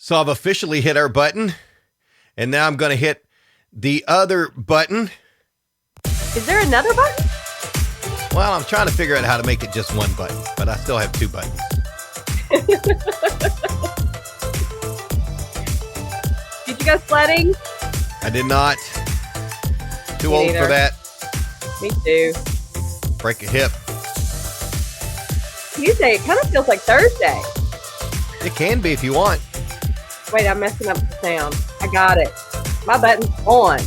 So I've officially hit our button, and now I'm going to hit the other button. Is there another button? Well, I'm trying to figure out how to make it just one button, but I still have two buttons. Did you go sledding? I did not. Too Me old neither. for that. Me too. Break a hip. Tuesday, it kind of feels like Thursday. It can be if you want. Wait, I'm messing up the sound. I got it. My button's on.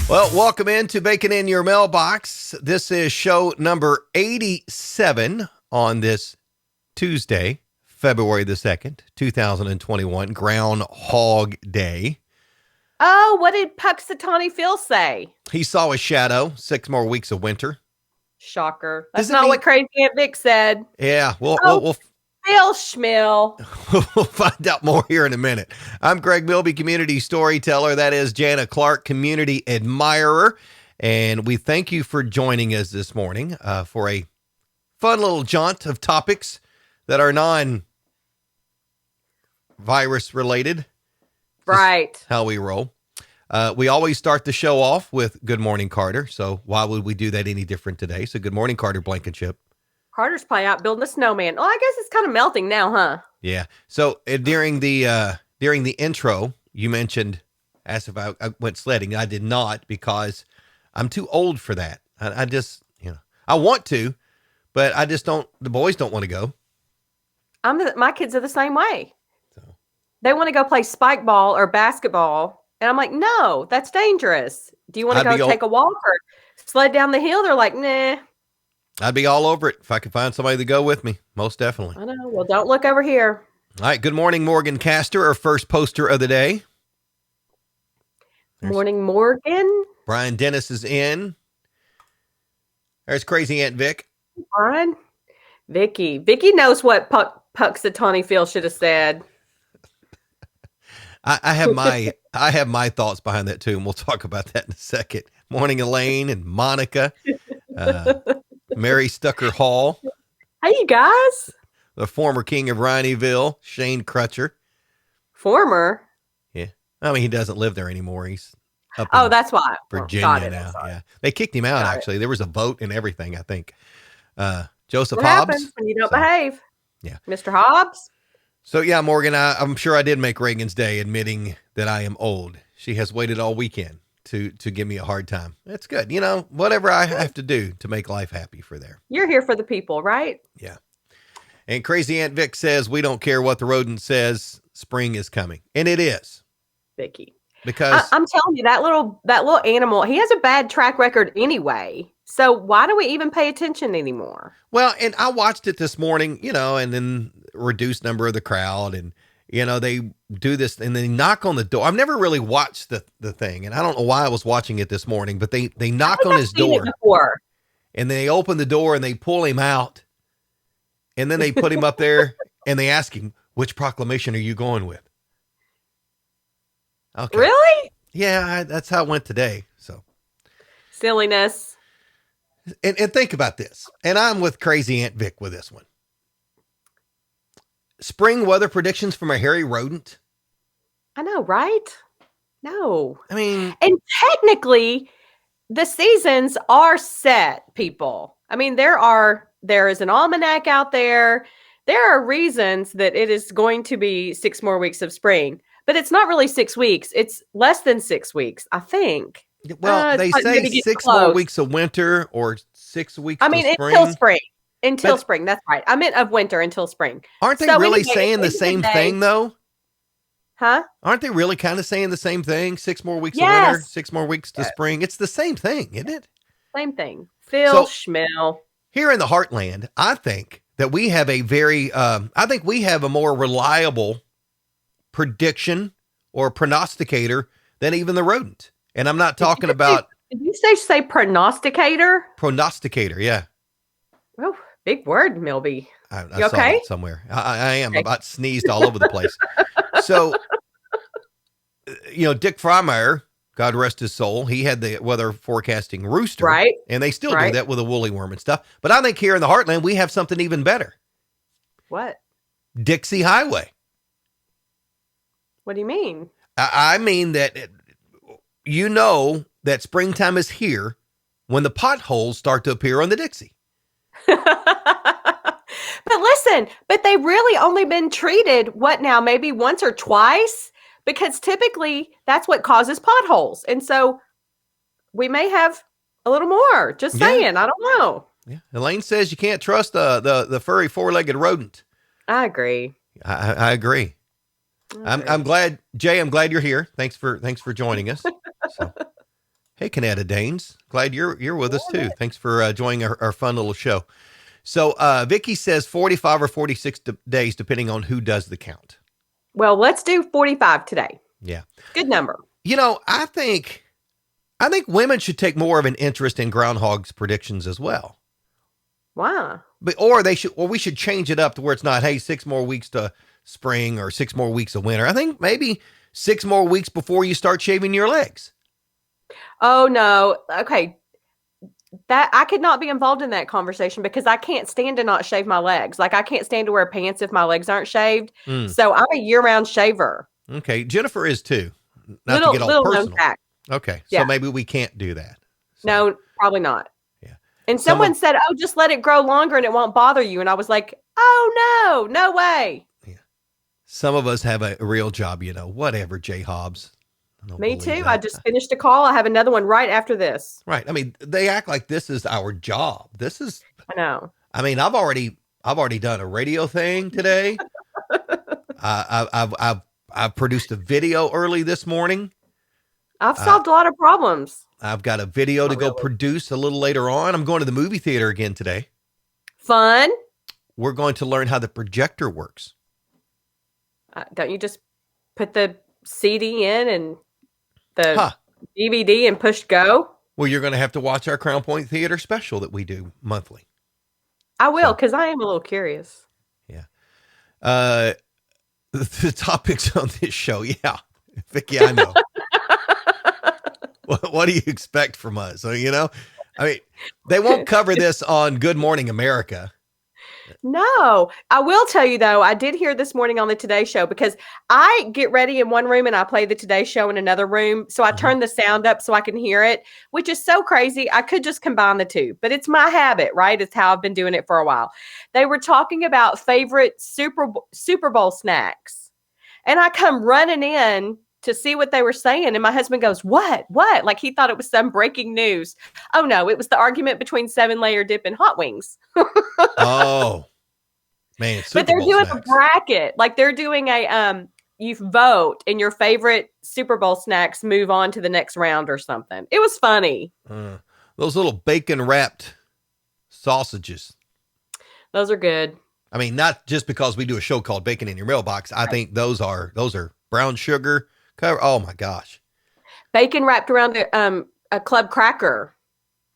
Well, welcome into Bacon in Your Mailbox. This is show number 87 on this Tuesday, February the 2nd, 2021, Groundhog Day. Oh, what did Puxatawny Phil say? He saw a shadow, 6 more weeks of winter. Shocker. Does That's it not mean- what Crazy Aunt Vic said. Yeah, we'll Phil Schmill. we'll find out more here in a minute. I'm Greg Milby, community storyteller. That is Jana Clark, community admirer. And we thank you for joining us this morning for a fun little jaunt of topics that are non-virus related. Right. How we roll. We always start the show off with Good Morning, Carter. So why would we do that any different today? So good morning, Carter Blankenship. Carter's probably out building a snowman. Well, I guess it's kind of melting now, huh? Yeah. So during the intro, you mentioned, asked if I went sledding. I did not because I'm too old for that. I just, I want to, but I just don't. The boys don't want to go. My kids are the same way. So. They want to go play spike ball or basketball. And I'm like, no, that's dangerous. Do you want to go take a walk or sled down the hill? They're like, nah. I'd be all over it if I could find somebody to go with me. Most definitely. I know. Well, don't look over here. All right. Good morning, Morgan Castor, our first poster of the day. Morning, Morgan. Brian Dennis is in. There's Crazy Aunt Vic. Brian. Vicky. Vicky knows what Puxatawny Phil should have said. I have my thoughts behind that too, and we'll talk about that in a second. Morning, Elaine and Monica. Mary Stucker Hall. Hey, you guys. The former king of Rineyville, Shane Crutcher. Former? Yeah. I mean, he doesn't live there anymore. He's up in that's why. Virginia now. Yeah. They kicked him out, actually. There was a vote and everything, I think. Joseph what Hobbs. happens when you don't behave? Yeah. Mr. Hobbs? So, yeah, Morgan, I'm sure I did make Reagan's day admitting that I am old. She has waited all weekend to give me a hard time. That's good. Whatever I have to do to make life happy for there. You're here for the people, right? Yeah. And Crazy Aunt Vic says, we don't care what the rodent says. Spring is coming. And it is. Vicky. Because I'm telling you, that little animal, he has a bad track record anyway. So why do we even pay attention anymore? Well, and I watched it this morning, and then reduced number of the crowd, and they do this and they knock on the door. I've never really watched the thing, and I don't know why I was watching it this morning, but they knock on his door and they open the door and they pull him out, and then they put him up there and they ask him, which proclamation are you going with? Okay. Really? Yeah, that's how it went today. So silliness. And think about this. And I'm with Crazy Aunt Vic with this one. Spring weather predictions from a hairy rodent. I know, right? No. I mean, and technically the seasons are set, people. I mean, there is an almanac out there. There are reasons that it is going to be 6 more weeks of spring, but it's not really 6 weeks. It's less than 6 weeks, I think. Well, they say 6 more weeks of winter or 6 weeks of spring. Until spring. Until spring. That's right. I meant of winter until spring. Aren't they really saying the same thing, though? Huh? Aren't they really kind of saying the same thing? 6 more weeks of winter, 6 more weeks to spring. It's the same thing, isn't it? Same thing. Phil Schmill. Here in the heartland, I think that we have a more reliable prediction or prognosticator than even the rodent. And I'm not talking about. Did you say prognosticator? Prognosticator, yeah. Oh, big word, Milby. I you saw okay? That somewhere. I am. About sneezed all over the place. So, Dick Frommeyer God rest his soul, he had the weather forecasting rooster, Right. and they still do Right. that with a woolly worm and stuff. But I think here in the heartland, we have something even better. What? Dixie Highway. What do you mean? I mean that that springtime is here when the potholes start to appear on the Dixie. But listen, but they really only been treated, what now, maybe once or twice? Because typically that's what causes potholes. And so we may have a little more. Just Yeah. saying. I don't know. Yeah. Elaine says you can't trust the furry four-legged rodent. I agree. I agree. I'm glad, Jay. I'm glad you're here. Thanks for joining us. So, hey, Canada Danes, glad you're with us too. Thanks for joining our fun little show. So, Vicky says 45 or 46 days, depending on who does the count. Well, let's do 45 today. Yeah, good number. I think women should take more of an interest in groundhog's predictions as well. Why? We should change it up to where it's not, hey, 6 more weeks to spring or 6 more weeks of winter. I think maybe 6 more weeks before you start shaving your legs. Oh no. Okay. That I could not be involved in that conversation because I can't stand to not shave my legs. Like I can't stand to wear pants if my legs aren't shaved. So I'm a year-round shaver. Okay. Jennifer is too. Not little, to get all personal. Known fact. Okay. Yeah. So maybe we can't do that. So. No, probably not. Yeah. And someone said, "Oh, just let it grow longer and it won't bother you." And I was like, "Oh no way." Yeah. Some of us have a real job, whatever, Jay Hobbs. Me too. That. I just finished a call. I have another one right after this. Right. I mean, they act like this is our job. This is. I know. I mean, I've already done a radio thing today. I've produced a video early this morning. I've solved a lot of problems. I've got a video to go produce a little later on. I'm going to the movie theater again today. Fun. We're going to learn how the projector works. Don't you just put the CD in and the DVD and push go? Well, you're going to have to watch our Crown Point Theater special that we do monthly. I will, because I am a little curious. Yeah. The topics on this show, yeah. Vicky, I know. What do you expect from us? So, I mean, they won't cover this on Good Morning America. No, I will tell you though, I did hear this morning on the Today Show because I get ready in one room and I play the Today Show in another room. So I turn the sound up so I can hear it, which is so crazy. I could just combine the two, but it's my habit, right? It's how I've been doing it for a while. They were talking about favorite Super Bowl snacks. And I come running in to see what they were saying. And my husband goes, what? Like he thought it was some breaking news. Oh no, it was the argument between 7-layer dip and hot wings. Oh man. But they're doing a bracket. Like they're doing you vote and your favorite Super Bowl snacks move on to the next round or something. It was funny. Those little bacon wrapped sausages. Those are good. I mean, not just because we do a show called Bacon in Your Mailbox. I think those are brown sugar cover. Oh my gosh. Bacon wrapped around a club cracker.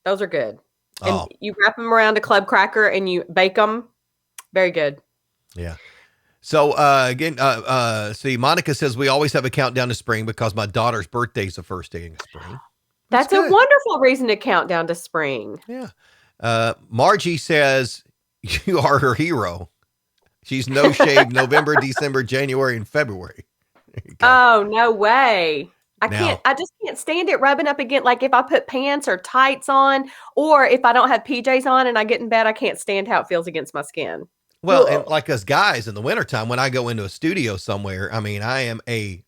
Those are good. And you wrap them around a club cracker and you bake them. Very good. Yeah. So again, see, Monica says we always have a countdown to spring because my daughter's birthday is the first day in spring. That's a wonderful reason to count down to spring. Yeah. Margie says you are her hero. She's no shave November, December, January, and February. Oh, no way. I just can't stand it rubbing up against, like if I put pants or tights on, or if I don't have PJs on and I get in bed, I can't stand how it feels against my skin. Well, and like us guys in the wintertime, when I go into a studio somewhere, I mean, I'm a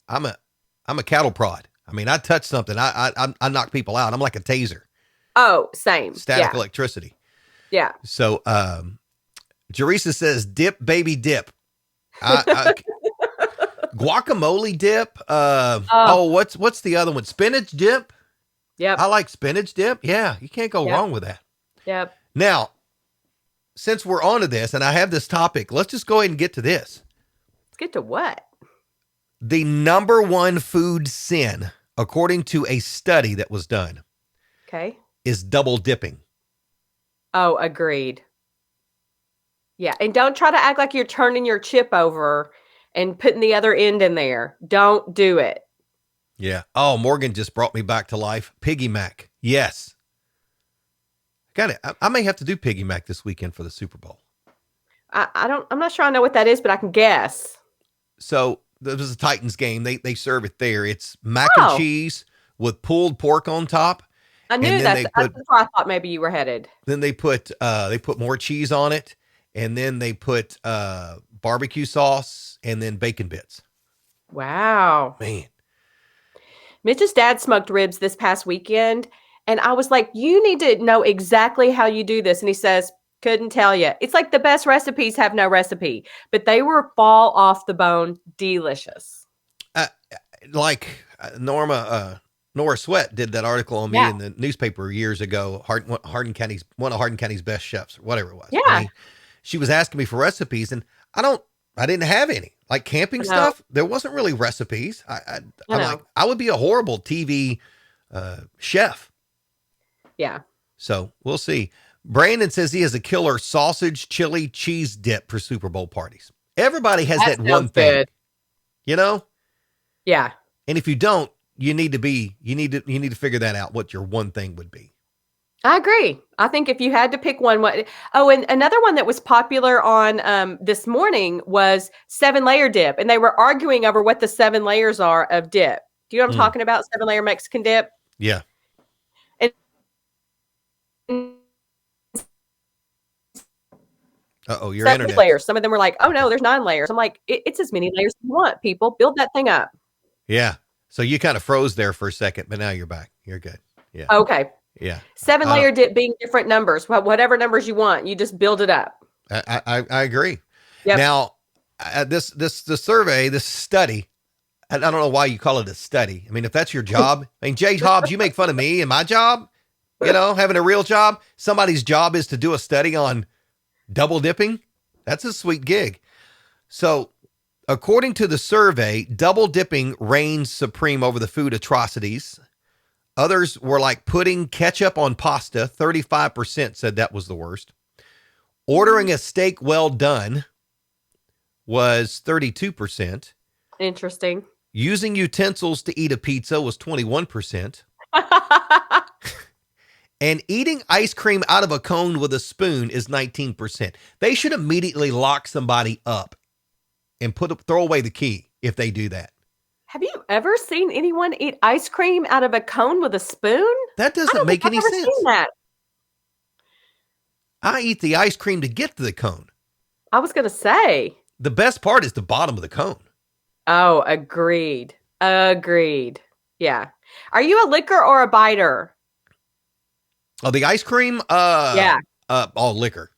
cattle prod. I mean, I touch something, I knock people out. I'm like a taser. Oh, same. Static electricity. Yeah. So, Jerisa says, dip, baby, dip. Guacamole dip. What's the other one? Spinach dip. Yep. I like spinach dip. Yeah. You can't go wrong with that. Yep. Now, since we're onto this and I have this topic, let's just go ahead and get to this. Let's get to what? The number one food sin, according to a study that was done, is double dipping. Oh, agreed. Yeah. And don't try to act like you're turning your chip over and putting the other end in there. Don't do it. Yeah. Oh, Morgan just brought me back to life. Piggy Mac. Yes. Got it. I may have to do Piggy Mac this weekend for the Super Bowl. I'm not sure I know what that is, but I can guess. So this is a Titans game. They serve it there. It's mac and Oh, cheese with pulled pork on top, I and knew then they put that's where I thought maybe you were headed. they put more cheese on it, and then they put barbecue sauce and then bacon bits. Wow. Man, Mitch's dad smoked ribs this past weekend, and I was like, "You need to know exactly how you do this." And he says, "Couldn't tell you." It's like the best recipes have no recipe, but they were fall off the bone delicious. uh, like Nora Sweat did that article on me Yeah. in the newspaper years ago. Hardin County's one of Hardin County's best chefs, or whatever it was. I Yeah. mean, she was asking me for recipes, and I didn't have any. Like camping I know. stuff, there wasn't really recipes. I I'm like, know. I would be a horrible TV chef. Yeah. So we'll see. Brandon says he has a killer sausage, chili, cheese dip for Super Bowl parties. Everybody has That that one sounds thing, good. you know. Yeah. And if you don't, you need to figure that out. What your one thing would be. I agree. I think if you had to pick one, what? Oh, and another one that was popular on this morning was 7-layer dip, and they were arguing over what the 7 layers are of dip. Do you know what I'm Mm, talking about? 7-layer Mexican dip. yeah. And Oh, your 7 internet. layers. Some of them were like, "Oh Okay. no, there's 9 layers." I'm like, "It's as many layers as you want. People, build that thing up." Yeah. So you kind of froze there for a second, but now you're back. You're good. Yeah. Okay, Yeah. seven I don't. layer dip being different numbers, whatever numbers you want, you just build it up. I agree. Yep. Now, the survey, this study. I don't know why you call it a study. I mean, if that's your job, I mean, Jay Hobbs, you make fun of me and my job. You know, having a real job. Somebody's job is to do a study on double dipping. That's a sweet gig. So, according to the survey, double dipping reigns supreme over the food atrocities. Others were like putting ketchup on pasta. 35% said that was the worst. Ordering a steak well done was 32%. Interesting. Using utensils to eat a pizza was 21%. And eating ice cream out of a cone with a spoon is 19%. They should immediately lock somebody up and throw away the key if they do that. Have you ever seen anyone eat ice cream out of a cone with a spoon? That I doesn't don't think make I've any ever sense. seen that. I eat the ice cream to get to the cone. I was going to say. The best part is the bottom of the cone. Oh, agreed. Agreed. Yeah. Are you a licker or a biter? Oh, the ice cream? Yeah. All liquor.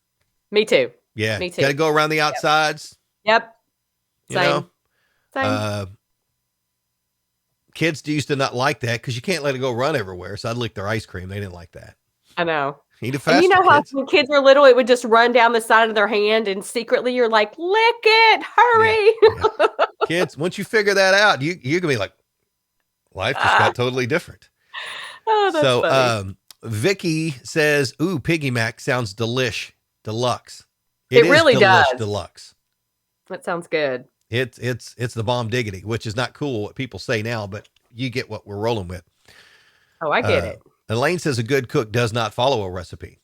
Me too. Yeah. Me too. Got to go around the outsides. Yep. You Same. know? Same. Kids used to not like that because you can't let it go run everywhere. So I'd lick their ice cream. They didn't like that. I know. Eat it faster, And you know how kids. when kids were little, it would just run down the side of their hand, and secretly you're like, lick it, hurry. Yeah. Kids, once you figure that out, you're gonna be like, life just got totally different. Oh, that's So funny. Vicky says, ooh, Piggy Mac sounds deluxe. It is really does. deluxe. That sounds good. It's the bomb diggity, which is not cool what people say now, but you get what we're rolling with. Oh, I get it. Elaine says a good cook does not follow a recipe.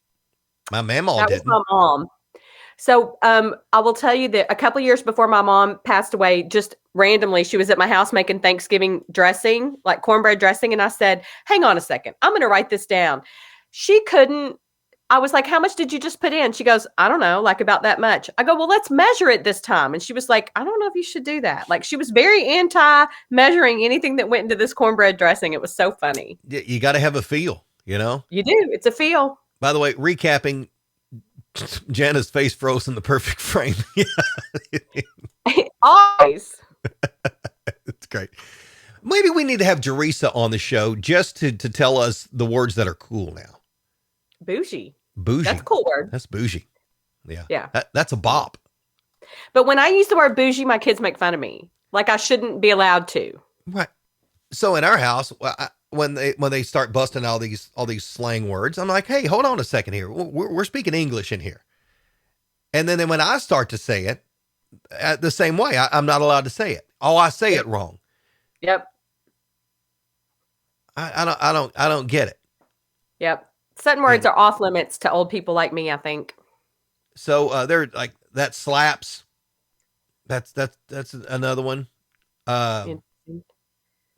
My mamaw That was didn't. my mom. So I will tell you that a couple of years before my mom passed away, just randomly, she was at my house making Thanksgiving dressing, like cornbread dressing. And I said, hang on a second, I'm going to write this down. She couldn't. I was like, how much did you just put in? She goes, I don't know, like about that much. I go, well, let's measure it this time. And she was like, I don't know if you should do that. Like she was very anti measuring anything that went into this cornbread dressing. It was so funny. You got to have a feel, you know? You do. It's a feel. By the way, recapping, Jana's face froze in the perfect frame. Always. It's great. Maybe we need to have Jerisa on the show just to tell us the words that are cool now. Bougie. Bougie. That's a cool word. That's bougie. Yeah. Yeah. That's a bop. But when I use the word bougie, my kids make fun of me. Like I shouldn't be allowed to. Right. So in our house, when they start busting all these slang words, I'm like, hey, hold on a second here. We're speaking English in here. And then when I start to say it the same way, I'm not allowed to say it. Oh, I say it wrong. Yep. I don't get it. Yep. Certain words And are off limits to old people like me, I think. so they're like that slaps. That's another one. Um, Interesting.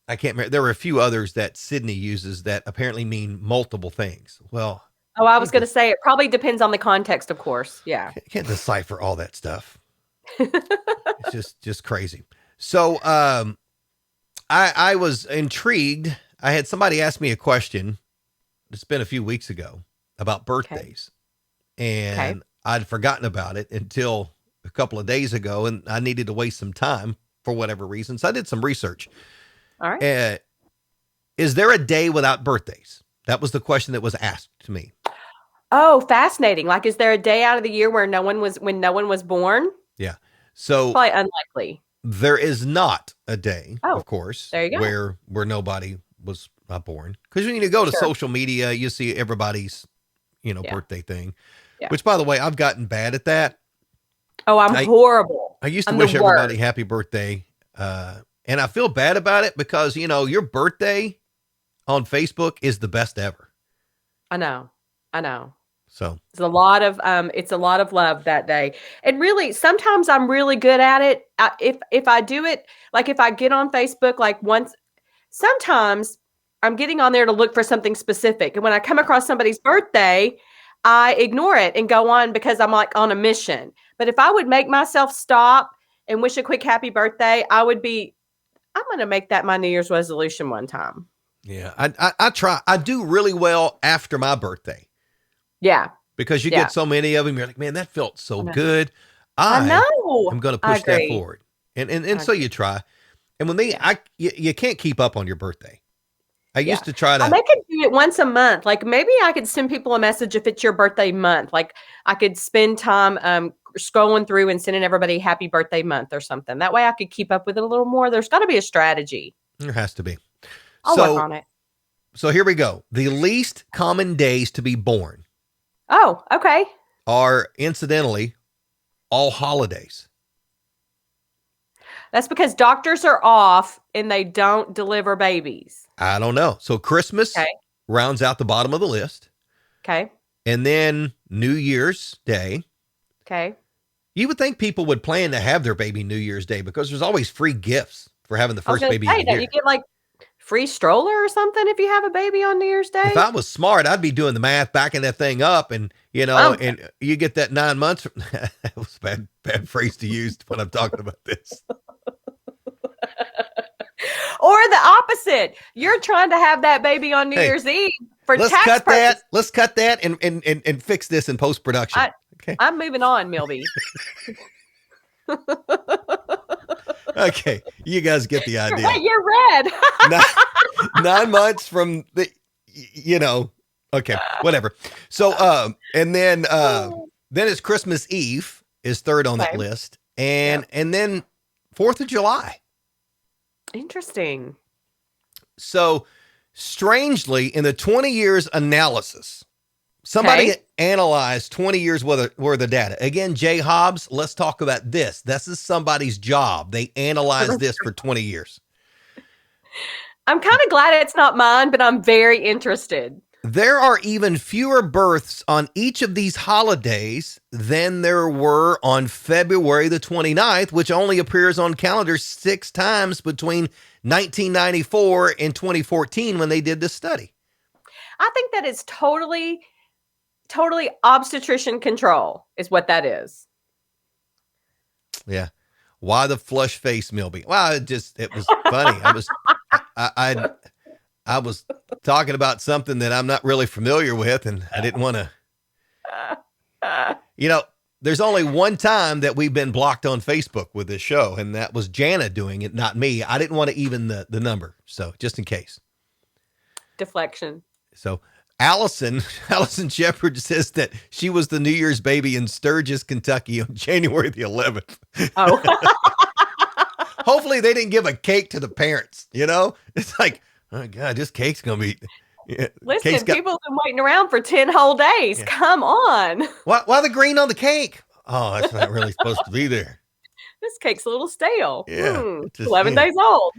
I can't remember. There were a few others that Sydney uses that apparently mean multiple things. Well, Oh, I was can't going to dis- say it probably depends on the context, of course. Yeah. can't decipher all that stuff. It's just crazy. So I was intrigued. I had somebody ask me a question. It's been a few weeks ago about Okay. birthdays, Okay. and I'd forgotten about it until a couple of days ago, and I needed to waste some time for whatever reason. So I did some research. All right. Uh, is there a day without birthdays? That was the question that was asked to me. Oh, fascinating. Like, is there a day out of the year where no one was born? Yeah. So Probably unlikely. there is not a day, Oh, of course, there you go. where nobody was born. Because when you go to Sure. social media, you see everybody's Yeah. birthday thing. Yeah. Which, by the way, I've gotten bad at that. Oh, I'm I horrible. I used to I'm the wish everybody worst. happy birthday, and I feel bad about it because your birthday on Facebook is the best ever. I know. I know. So It's a lot of love that day. And really sometimes I'm really good at it. If I do it, like if I get on Facebook like once, sometimes I'm getting on there to look for something specific. And when I come across somebody's birthday, I ignore it and go on because I'm like on a mission. But if I would make myself stop and wish a quick happy birthday, I'm going to make that my New Year's resolution one time. yeah, I try. I do really well after my birthday Yeah. because you Yeah. get so many of them. You're like, man, that felt so I know. good. I I am know. going to I push that agree. forward, and I so agree. you try. And with me, Yeah. you can't keep up on your birthday. I Yeah. used to try I to. may could do it once a month. Like maybe I could send people a message if it's your birthday month. Like I could spend time scrolling through and sending everybody happy birthday month or something. That way I could keep up with it a little more. There's got to be a strategy. There has to be. I'll work So on it. so here we go. The least common days to be born Oh, okay. are incidentally all holidays. That's because doctors are off and they don't deliver babies. I don't know. So Christmas Okay. rounds out the bottom of the list, Okay. and then New Year's Day. Okay. You would think people would plan to have their baby New Year's Day because there's always free gifts for having the I was first going to baby of say, the don't you year. get like free stroller or something if you have a baby on New Year's If Day? I was smart, I'd be doing the math, backing that thing up, and Um, and you get that 9 months. That was a bad phrase to use when I'm talking about this. or the opposite. You're trying to have that baby on New Hey, Year's Eve for let's tax cut purposes. that. Let's cut that and fix this in post production. Okay. I'm moving on, Milby. Okay. You guys get the idea. Hey, you're red. 9 months from okay, whatever. So and then it's Christmas Eve is third on that Okay. list. Yep. And then 4th of July. Interesting. So strangely, in the 20 years analysis, somebody Okay. analyzed 20 years worth of data. Again, Jay Hobbs, let's talk about this. This is somebody's job. They analyzed this for 20 years. I'm kind of glad it's not mine, but I'm very interested. There are even fewer births on each of these holidays than there were on February the 29th, which only appears on calendars 6 times between 1994 and 2014 when they did this study. I think that is totally obstetrician control is what that is. Yeah. Why the flush face, Milby? Well, it was funny. I was talking about something that I'm not really familiar with, and I didn't want to, there's only one time that we've been blocked on Facebook with this show, and that was Jana doing it, not me. I didn't want to even the number. So just in case. Deflection. So Allison Shepard says that she was the New Year's baby in Sturgis, Kentucky on January the 11th. Oh, Hopefully they didn't give a cake to the parents. It's like, oh God, this cake's going to be. Yeah, listen, people have been waiting around for 10 whole days. Yeah. Come on. Why the green on the cake? Oh, that's not really supposed to be there. This cake's a little stale. Yeah. 11 days old.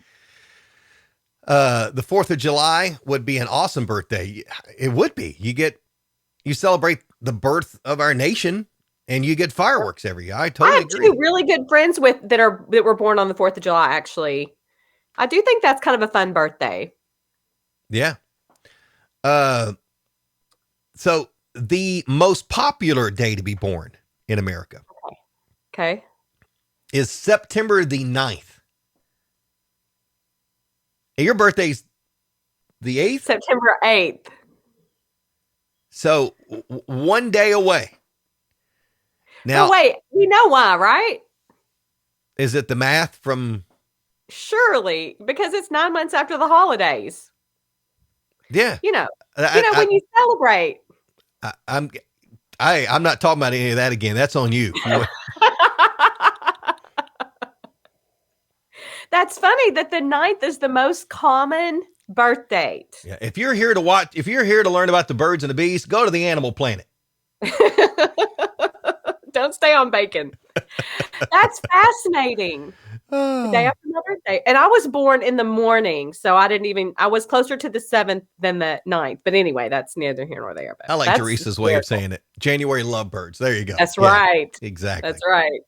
The 4th of July would be an awesome birthday. It would be. You celebrate the birth of our nation and you get fireworks every year. I I totally have two agree. really good friends that were born on the 4th of July, actually. I do think that's kind of a fun birthday. Yeah. Uh, so the most popular day to be born in America Okay. is September the 9th. And your birthday's the 8th? September 8th. So one day away. Now, But wait, you know why, right? is it the math from? Surely, because it's 9 months after the holidays. Yeah. You know, I, when you celebrate. I'm not talking about any of that again. That's on you. That's funny that the 9th is the most common birth date. Yeah. If you're here to learn about the birds and the bees, go to the Animal Planet. Don't stay on bacon. That's fascinating. The day after my birthday. And I was born in the morning, so I was closer to the 7th than the 9th. But anyway, that's neither here nor there. But I like Teresa's way of saying it. January lovebirds. There you go. That's right. Exactly. That's right.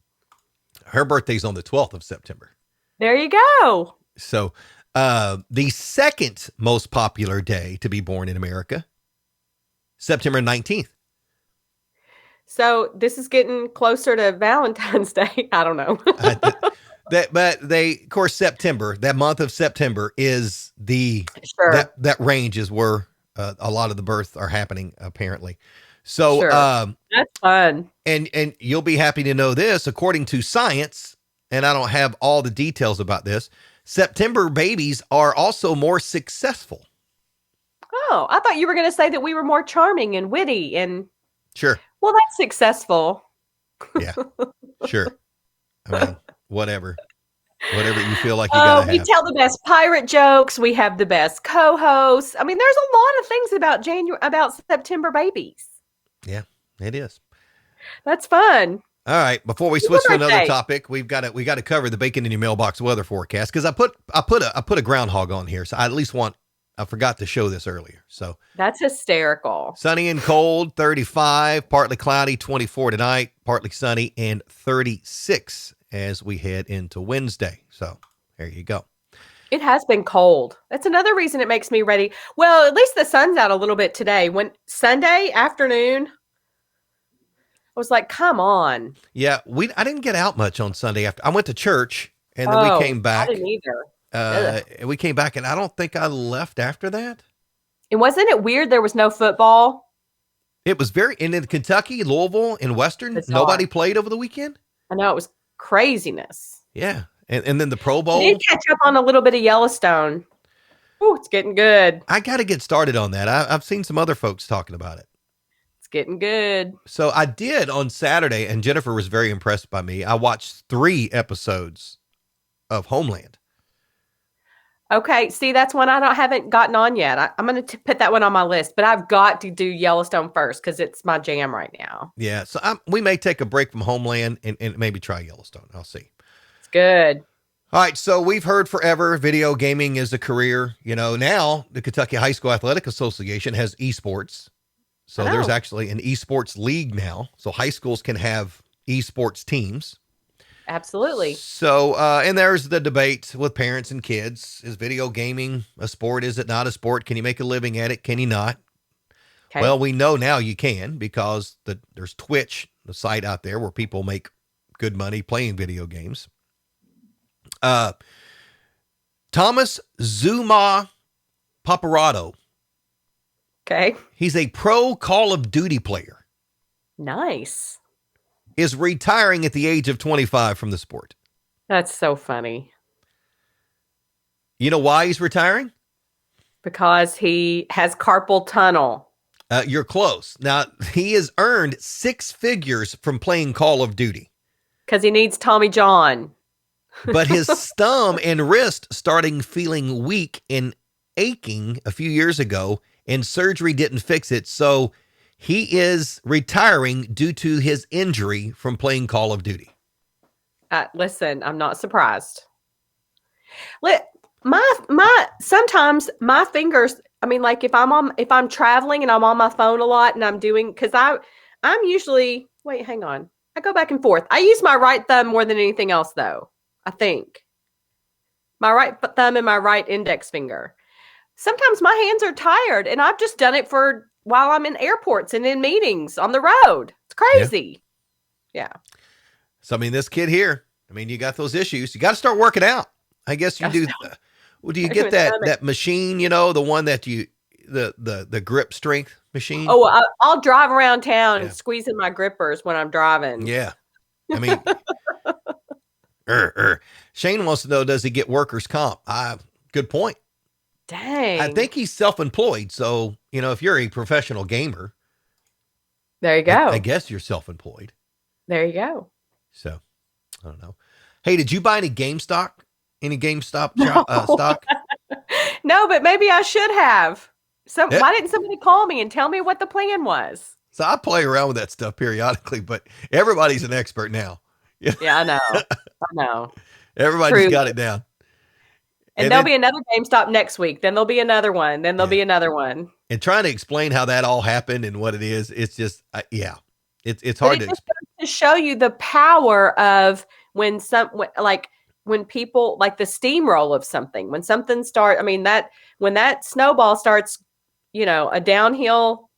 Her birthday's on the 12th of September. There you go. So the second most popular day to be born in America, September 19th. So this is getting closer to Valentine's Day. I don't know. Of course, September, that month of September is sure. that range is where a lot of the births are happening, apparently. So, sure. That's fun. And you'll be happy to know this, according to science, and I don't have all the details about this, September babies are also more successful. Oh, I thought you were going to say that we were more charming and witty and. Sure. Well, that's successful. Yeah, sure. I mean, whatever you feel like you gotta have. We tell the best pirate jokes. We have the best co-hosts. I mean, there's a lot of things about September babies. Yeah, it is. That's fun. All right. Before we switch to another topic, we got to cover the bacon in your mailbox weather forecast because I put a groundhog on here, so I forgot to show this earlier. So that's hysterical. Sunny and cold, 35, partly cloudy, 24 tonight, partly sunny, and 36 as we head into Wednesday. So there you go. It has been cold. That's another reason it makes me ready. Well, at least the sun's out a little bit today. When Sunday afternoon, I was like, come on. Yeah, I didn't get out much on Sunday after. I went to church and then we came back. I didn't either. We came back and I don't think I left after that. And wasn't it weird there was no football? It was in Kentucky, Louisville, and Western. Bizarre. Nobody played over the weekend. I know, it was craziness. Yeah. And then the Pro Bowl. I did catch up on a little bit of Yellowstone. Oh, it's getting good. I got to get started on that. I've seen some other folks talking about it. It's getting good. So I did on Saturday, and Jennifer was very impressed by me. I watched 3 episodes of Homeland. Okay, see, that's one I haven't gotten on yet. I'm going to put that one on my list, but I've got to do Yellowstone first because it's my jam right now. Yeah, so we may take a break from Homeland and maybe try Yellowstone. I'll see. It's good. All right, so we've heard forever video gaming is a career. You know, now the Kentucky High School Athletic Association has esports. So there's actually an esports league now. So high schools can have esports teams. Absolutely. So, and there's the debate with parents and kids. Is video gaming a sport? Is it not a sport? Can you make a living at it? Can you not? Okay. Well, we know now you can because there's Twitch, the site out there where people make good money playing video games. Thomas Zuma Paparazzo. Okay. He's a pro Call of Duty player. Nice. Is retiring at the age of 25 from the sport. That's so funny. You know why he's retiring? Because he has carpal tunnel. You're close. Now, he has earned 6 figures from playing Call of Duty. Because he needs Tommy John. But his thumb and wrist starting feeling weak and aching a few years ago, and surgery didn't fix it. So he is retiring due to his injury from playing Call of Duty. Listen, I'm not surprised. my sometimes my fingers, I mean, like if I'm traveling and I'm on my phone a lot and I'm doing because I'm usually wait, hang on. I go back and forth. I use my right thumb more than anything else though. I think. My right thumb and my right index finger. Sometimes my hands are tired and I've just done it for while I'm in airports and in meetings on the road. It's Yeah. crazy. Yeah. So, I mean, this kid here, I mean, you got those issues. You got to start working out. I guess you do. Well, do you get that machine, the one that the grip strength machine? Oh, I'll drive around town Yeah. squeezing my grippers when I'm driving. Yeah. I mean, Shane wants to know, does he get workers' comp? Good point. Dang. I think he's self-employed. So, if you're a professional gamer, there you go. I guess you're self-employed. There you go. So, I don't know. Hey, did you buy any GameStop? Any GameStop stock? No, but maybe I should have. Why didn't somebody call me and tell me what the plan was? So I play around with that stuff periodically, but everybody's an expert now. Yeah, I know. I know. Everybody's got it down. And there'll be another GameStop next week. Then there'll be another one. Then there'll be another one. And trying to explain how that all happened and what it is, it's just, it's hard to show you the power of when people like the steamroll of something. When something starts, I mean when that snowball starts, a downhill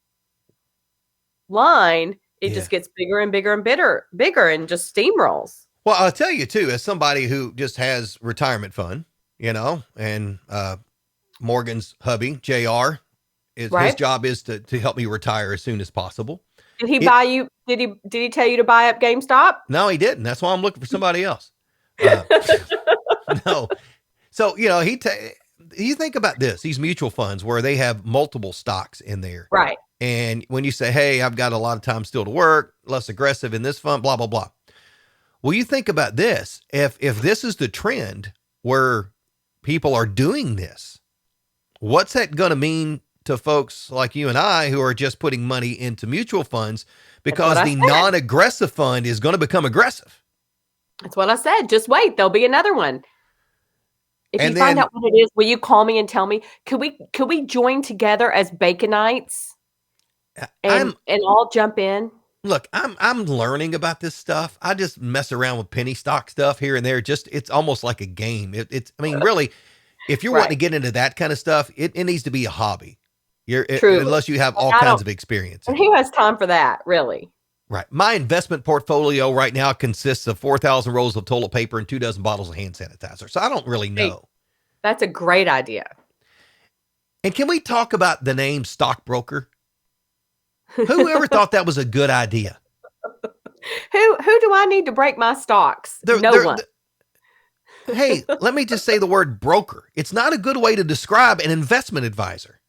line, it just gets bigger and bigger and bigger and just steamrolls. Well, I'll tell you too, as somebody who just has retirement fund, and Morgan's hubby, JR, his job is to help me retire as soon as possible. Did he buy you? Did he tell you to buy up GameStop? No, he didn't. That's why I'm looking for somebody else. No. So, you think about this, these mutual funds where they have multiple stocks in there. Right. And when you say, hey, I've got a lot of time still to work, less aggressive in this fund, blah, blah, blah. Well, you think about this. If this is the trend where people are doing this, what's that going to mean to folks like you and I who are just putting money into mutual funds because the non-aggressive fund is going to become aggressive? That's what I said. Just wait. There'll be another one. If you find out what it is, will you call me and tell me? Could we join together as Baconites and all jump in? Look, I'm learning about this stuff. I just mess around with penny stock stuff here and there. It's almost like a game. Really, if you're wanting to get into that kind of stuff, it needs to be a hobby. Unless you have all kinds of experience. And who has time for that, really? Right. My investment portfolio right now consists of 4,000 rolls of toilet paper and 24 bottles of hand sanitizer. So I don't really know. That's a great idea. And can we talk about the name stockbroker? Whoever thought that was a good idea? Who do I need to break my stocks? No one. Hey, let me just say the word broker. It's not a good way to describe an investment advisor.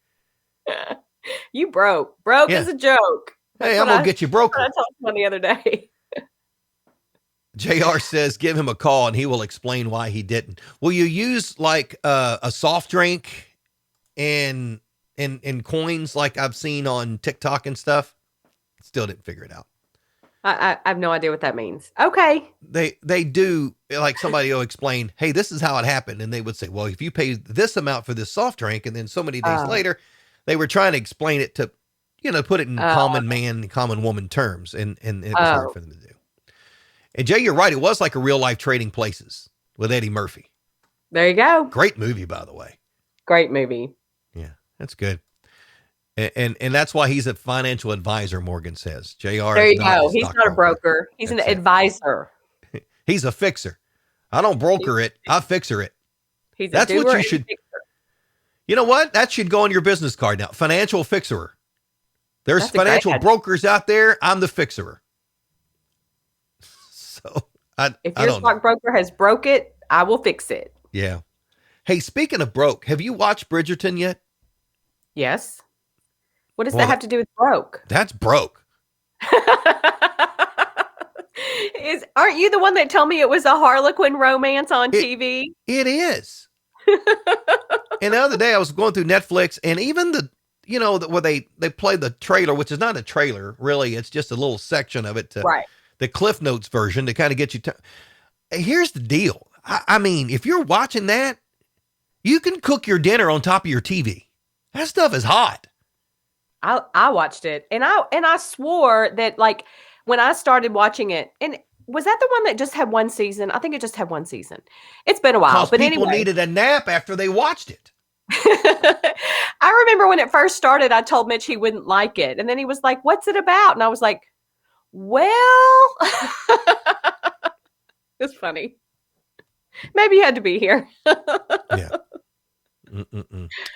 You broke. Broke is a joke. Hey, I'm going to get you broker. I talked about the other day. JR says, give him a call and he will explain why he didn't. Will you use like a soft drink and coins like I've seen on TikTok and stuff? Still didn't figure it out. I have no idea what that means. Okay. They do, like somebody will explain, hey, this is how it happened. And they would say, well, if you pay this amount for this soft drink, and then so many days later, they were trying to explain it to, put it in common woman terms. And it was hard for them to do. And Jay, you're right. It was like a real life Trading Places with Eddie Murphy. There you go. Great movie, by the way. Great movie. Yeah, that's good. And that's why he's a financial advisor, Morgan says. JR there you go. He's not a broker. He's an advisor. He's a fixer. I don't broker it. I fixer it. That's what you should. You know what? That should go on your business card now. Financial fixer. There's financial brokers out there. I'm the fixer. So if your stockbroker has broke it, I will fix it. Yeah. Hey, speaking of broke, have you watched Bridgerton yet? Yes. What does that have to do with broke? That's broke. Aren't you the one that told me it was a Harlequin romance on TV? It is. And the other day I was going through Netflix and even where they play the trailer, which is not a trailer, really. It's just a little section of it. The Cliff Notes version to kind of get you. Here's the deal. I mean, if you're watching that, You can cook your dinner on top of your TV. That stuff is hot. I watched it, and I swore that, like, when I started watching it, and was that the one that just had one season? I think it just had one season. It's been a while, Because but people anyway. needed a nap after they watched it. I remember when it first started, I told Mitch he wouldn't like it, and then he was like, "What's it about?" And I was like, "Well," it's funny. Maybe you had to be here. Yeah.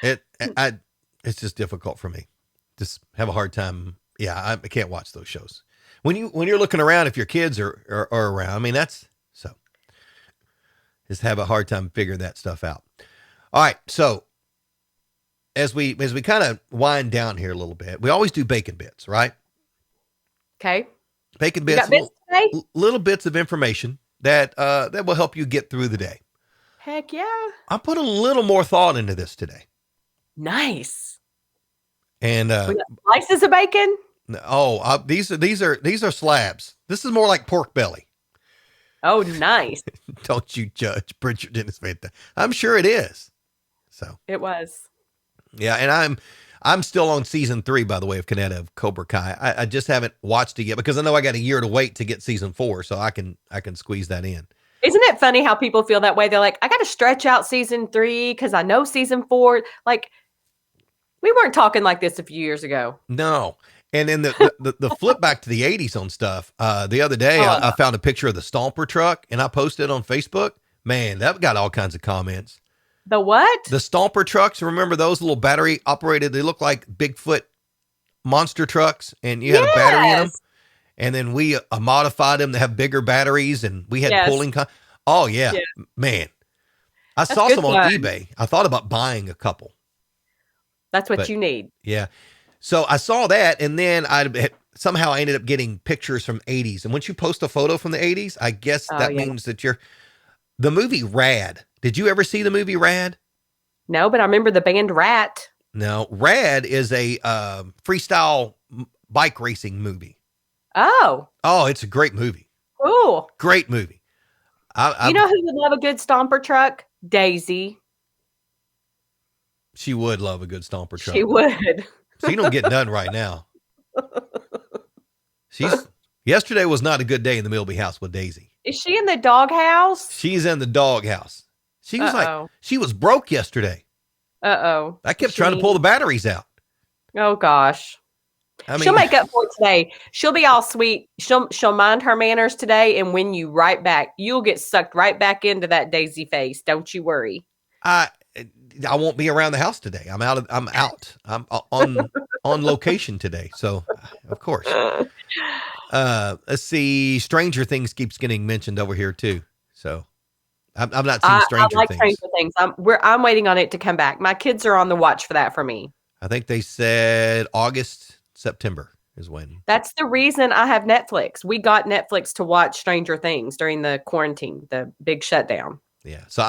It's just difficult for me. Just have a hard time. Yeah, I can't watch those shows. When you're looking around, if your kids are around, I mean, that's so. Just have a hard time figuring that stuff out. All right, so as we kind of wind down here a little bit, we always do bacon bits, right? Okay. Bacon You bits, got bits today? little bits of information that will help you get through the day. Heck yeah. I put a little more thought into this today, Nice. and We got slices of bacon. these are slabs. This is more like pork belly. Oh, nice. Don't you judge Bridget Dennis Venta. I'm sure it is. So It was. yeah, and I'm still on season 3, by the way, of Kaneda of Cobra Kai. I just haven't watched it yet because I know I got a year to wait to get season 4, so I can squeeze that in. Isn't it funny how people feel that way? They're like, I got to stretch out season 3 because I know season 4. Like, we weren't talking like this a few years ago. No. And then the flip back to the 80s on stuff. The other day, I found a picture of the Stomper truck, and I posted it on Facebook. Man, that got all kinds of comments. The what? The Stomper trucks, remember those little battery operated? They look like Bigfoot monster trucks, and you had a battery in them. And then we modified them to have bigger batteries, and we had pulling. Oh, yeah. Man. I saw some on eBay. I thought about buying a couple. That's what you need. Yeah. So I saw that, and then somehow I ended up getting pictures from 80s. And once you post a photo from the 80s, I guess that means that the movie Rad. Did you ever see the movie Rad? No, but I remember the band Rat. No, Rad is a freestyle bike racing movie. Oh, it's a great movie. Cool. Great movie. You know who would love a good Stomper truck? Daisy. She would love a good Stomper truck. She would. She don't get none right now. Yesterday was not a good day in the Milby house with Daisy. Is she in the doghouse? She's in the doghouse. She was she was broke yesterday. Uh-oh. I kept trying to pull the batteries out. Oh gosh. I mean, she'll make up for it today. She'll be all sweet. She'll mind her manners today and win you right back. You'll get sucked right back into that Daisy face. Don't you worry. I won't be around the house today. I'm out. I'm on location today. So of course. Let's see. Stranger Things keeps getting mentioned over here too. So I've not seen Stranger Things. I'm waiting on it to come back. My kids are on the watch for that for me. I think they said September is when. That's the reason I have Netflix. We got Netflix to watch Stranger Things during the quarantine, the big shutdown. Yeah. So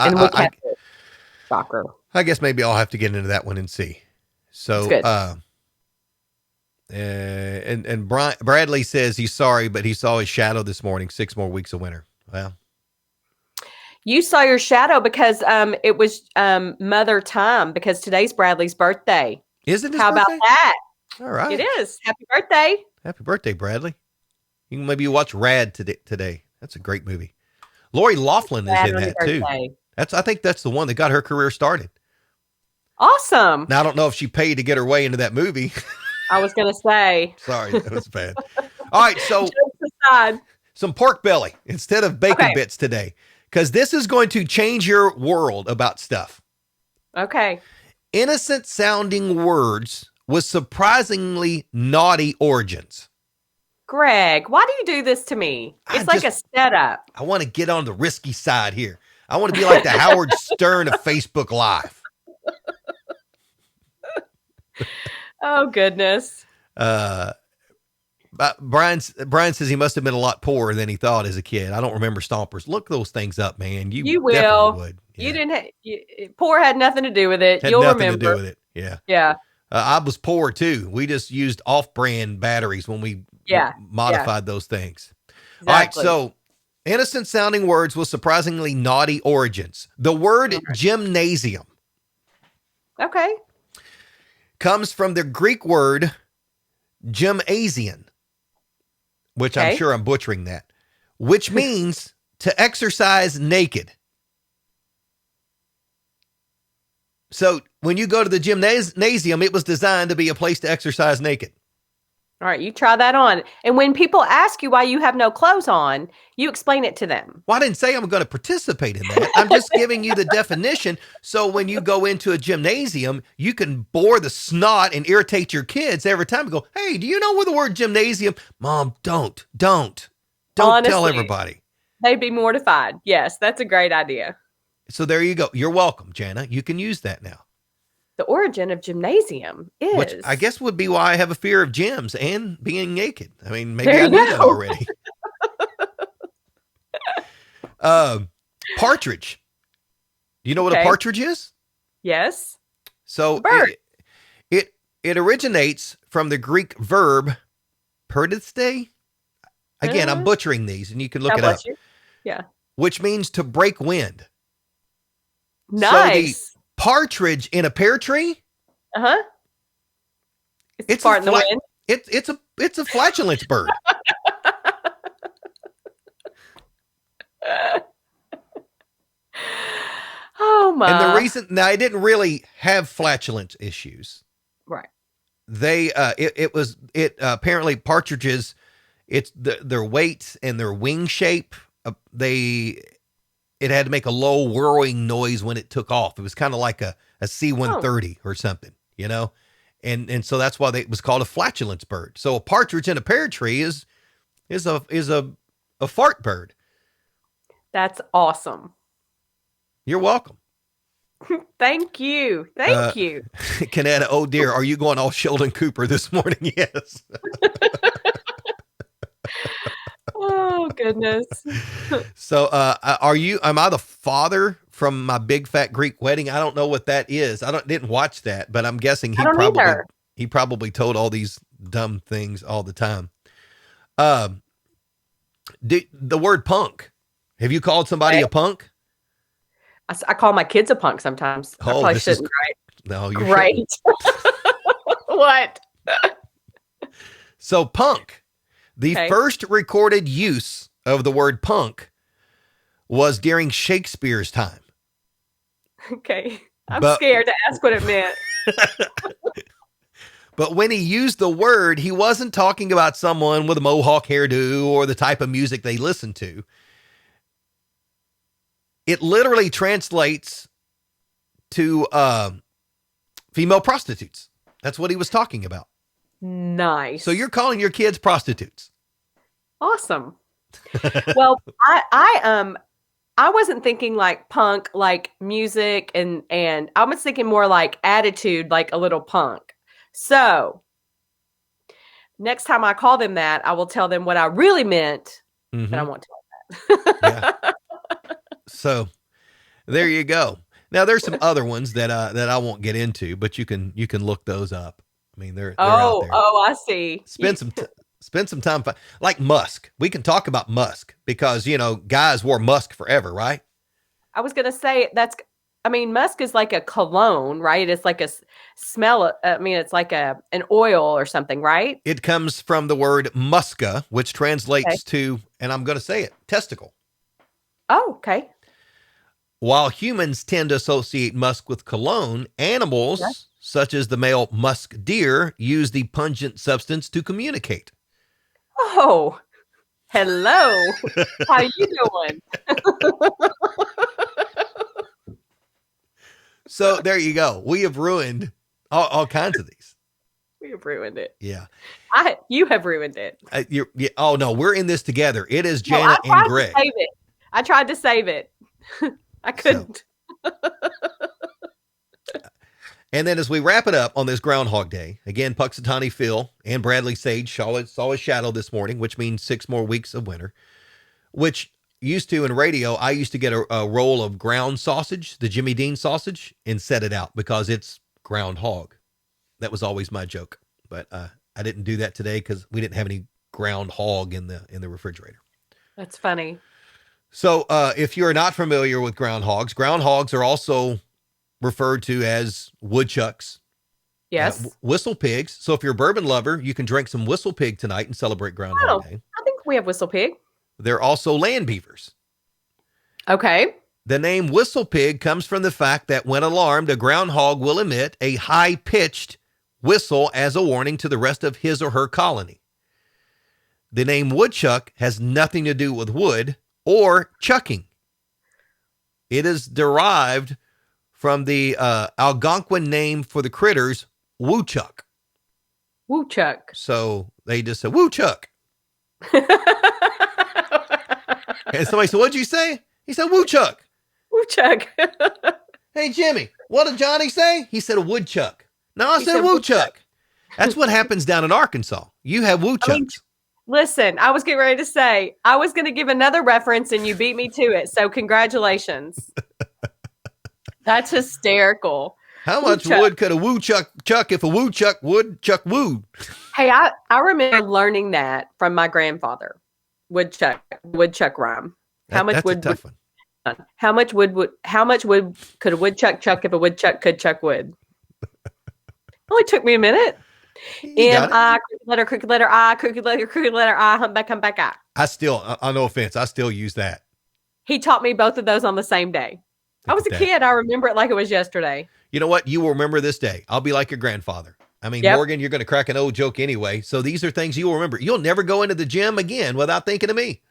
Shocker. I guess maybe I'll have to get into that one and see. So, and Bradley says he's sorry, but he saw his shadow this morning. 6 more weeks of winter. Well, you saw your shadow because it was Mother Time because today's Bradley's birthday. Isn't it? How about that? All right. It is. Happy birthday. Happy birthday, Bradley. You can maybe watch Rad today. That's a great movie. Lori Loughlin is in that too. I think that's the one that got her career started. Awesome. Now, I don't know if she paid to get her way into that movie. I was going to say. Sorry, that was bad. All right, so some pork belly instead of bacon bits today, because this is going to change your world about stuff. Okay. Innocent sounding words with surprisingly naughty origins. Greg, why do you do this to me? It's like a setup. I want to get on the risky side here. I want to be like the Howard Stern of Facebook Live. Oh, goodness. But Brian says he must have been a lot poorer than he thought as a kid. I don't remember Stompers. Look those things up, man. You will. Would. Yeah. You didn't. Poor had nothing to do with it. Had You'll nothing remember. to do with it. Yeah. Yeah. I was poor too. We just used off-brand batteries when we modified those things. Exactly. All right. So innocent sounding words with surprisingly naughty origins. The word gymnasium. Okay. Comes from the Greek word gymnasium, which I'm Okay. sure I'm butchering that, which means to exercise naked. So when you go to the gymnasium, it was designed to be a place to exercise naked. All right, you try that on. And when people ask you why you have no clothes on, you explain it to them. Well, I didn't say I'm going to participate in that. I'm just giving you the definition. So when you go into a gymnasium, you can bore the snot and irritate your kids every time and go, hey, do you know where the word gymnasium? Mom, don't tell Honestly, everybody. they'd be mortified. Yes, that's a great idea. So there you go. You're welcome, Jana. You can use that now, The origin of gymnasium which I is guess would be why I have a fear of gyms and being naked. I mean, maybe there I you knew that go. already. Uh, Partridge. Do you know what a Okay. partridge is? Yes. So Bird. it originates from the Greek verb perdiste. Again, I'm Uh, butchering these, and you can look God it bless up, you. Yeah. which means to break wind. So the Nice. partridge in a pear tree, Uh-huh. It's it's a fart in the flat, wind. it's a flatulence bird. Oh And the my. reason now I didn't really have flatulence issues. Right. They it apparently partridges, it's their weight and their wing shape. They it had to make a low whirring noise when it took off. It was kind of like a Oh, C-130 or something, you know? And so that's why it was called a flatulence bird. So a partridge in a pear tree is a fart bird. that's awesome. You're welcome. Thank you. Uh Thank you. Canada, oh dear, are you going all Sheldon Cooper this morning? Yes. Oh goodness. So are you am I the father from my big fat Greek wedding? I don't know what that is. I didn't watch that, but I'm guessing I don't either. he probably told all these dumb things all the time. Um the word punk. Have you called somebody Okay. a punk? I call my kids a punk sometimes. I Oh, probably this is shouldn't, right? no, you shouldn't. Great. What? So punk, the Okay. first recorded use of the word punk was during Shakespeare's time. Okay. I'm But scared to ask what it meant. but when he used the word, he wasn't talking about someone with a mohawk hairdo or the type of music they listen to. It literally translates to female prostitutes. That's what he was talking about. So Nice. you're calling your kids prostitutes. Awesome. Well, I wasn't thinking like punk, like music and I was thinking more like attitude, like a little punk. So next time I call them that, I will tell them what I really meant, but I Mm-hmm. won't tell them Yeah. that. So there you go. Now there's some other ones that I won't get into, but you can look those up. I mean they're out Oh, there. oh, I see. Spend some spend some time like Musk. We can talk about Musk because guys wore Musk forever, right? I was gonna say I mean, musk is like a cologne, right? It's like a smell. I mean, it's like an oil or something, right? It comes from the word musca, which Okay. translates to, and I'm going to say it, testicle. Oh, okay. While humans tend to associate musk with cologne, Yeah. animals such as the male musk deer use the pungent substance to communicate. Oh, hello. How you doing? So there you go. We have ruined all kinds of these. We have ruined it. Yeah. You have ruined it. Oh no, we're in this together. It is No, I Jana and tried to Greg. save it. I tried to save it. I So, couldn't. and then as we wrap it up on this Groundhog Day, again, Puxatawny Phil and Bradley Sage saw his shadow this morning, which means 6 more weeks of winter, which used to in radio, I used to get a roll of ground sausage, the Jimmy Dean sausage, and set it out because it's groundhog. That was always my joke. But I didn't do that today because we didn't have any ground hog in the refrigerator. That's funny. So if you're not familiar with groundhogs are also referred to as woodchucks. Yes. Whistle pigs. So if you're a bourbon lover, you can drink some whistle pig tonight and celebrate Groundhog Oh, Day. I think we have whistle pig. They're also land beavers. Okay. The name whistle pig comes from the fact that when alarmed, a groundhog will emit a high-pitched whistle as a warning to the rest of his or her colony. The name woodchuck has nothing to do with wood or chucking. It is derived from the Algonquin name for the critters, woodchuck. Woodchuck. So they just said, woodchuck. And somebody said, what'd you say? He said, woodchuck. Woodchuck. Hey, Jimmy, what did Johnny say? He said a woodchuck. No, I He said said woodchuck. That's what happens down in Arkansas. You have woodchucks. Listen, I was getting ready to say, I was going to give another reference and you beat me to it. So congratulations. That's hysterical. How much Woodchuck. wood could a woodchuck chuck if a woodchuck would chuck wood? Hey, I remember learning that from my grandfather. Woodchuck rhyme. That's a tough one. How much wood could a woodchuck chuck if a woodchuck could chuck wood? Only took me a minute. M-I, crooked letter I, crooked letter I, humpback I. I still, no offense, I still use that. He taught me both of those on the same day. I was a kid. I remember it like it was yesterday. You know what? You will remember this day. I'll be like your grandfather. I mean, Morgan, you're going to crack an old joke anyway. So these are things you will remember. You'll never go into the gym again without thinking of me.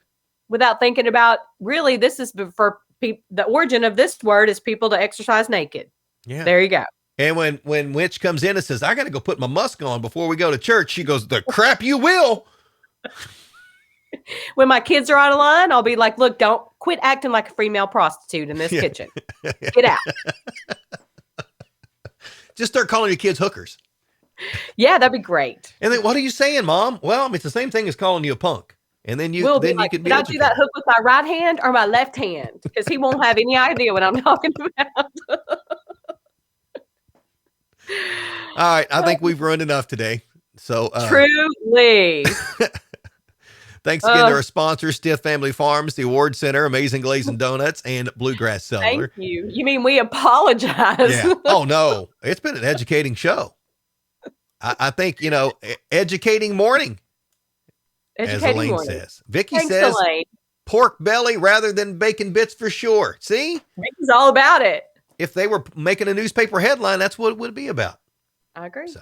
Without thinking about, really, this is for the origin of this word is people to exercise naked. Yeah. There you go. And when Witch comes in and says, I got to go put my musk on before we go to church, she goes, the crap you will. When my kids are out of line, I'll be like, look, don't quit acting like a female prostitute in this kitchen. Get out. Just start calling your kids hookers. Yeah, that'd be great. And then, what are you saying, Mom? Well, it's the same thing as calling you a punk. And then you could be did I do that hook with my right hand or my left hand? Because he won't have any idea what I'm talking about. All right. I think we've run enough today. So truly. Thanks again to our sponsors, Stiff Family Farms, the Award Center, Amazing Glazing Donuts, and Bluegrass Cellar. Thank you. You mean we apologize? Yeah. Oh, no. It's been an educating show. I think, educating morning, as Elaine says. Vicky says Elaine. Pork belly rather than bacon bits for sure. See? Vicky's all about it. If they were making a newspaper headline, that's what it would be about. I agree. So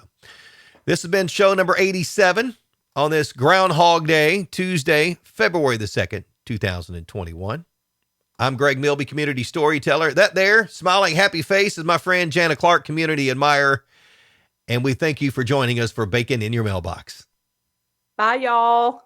this has been show number 87 on this Groundhog Day, Tuesday, February the 2nd, 2021. I'm Greg Milby, community storyteller. That there, smiling happy face is my friend Jana Clark, community admirer. And we thank you for joining us for Bacon in Your Mailbox. Bye, y'all.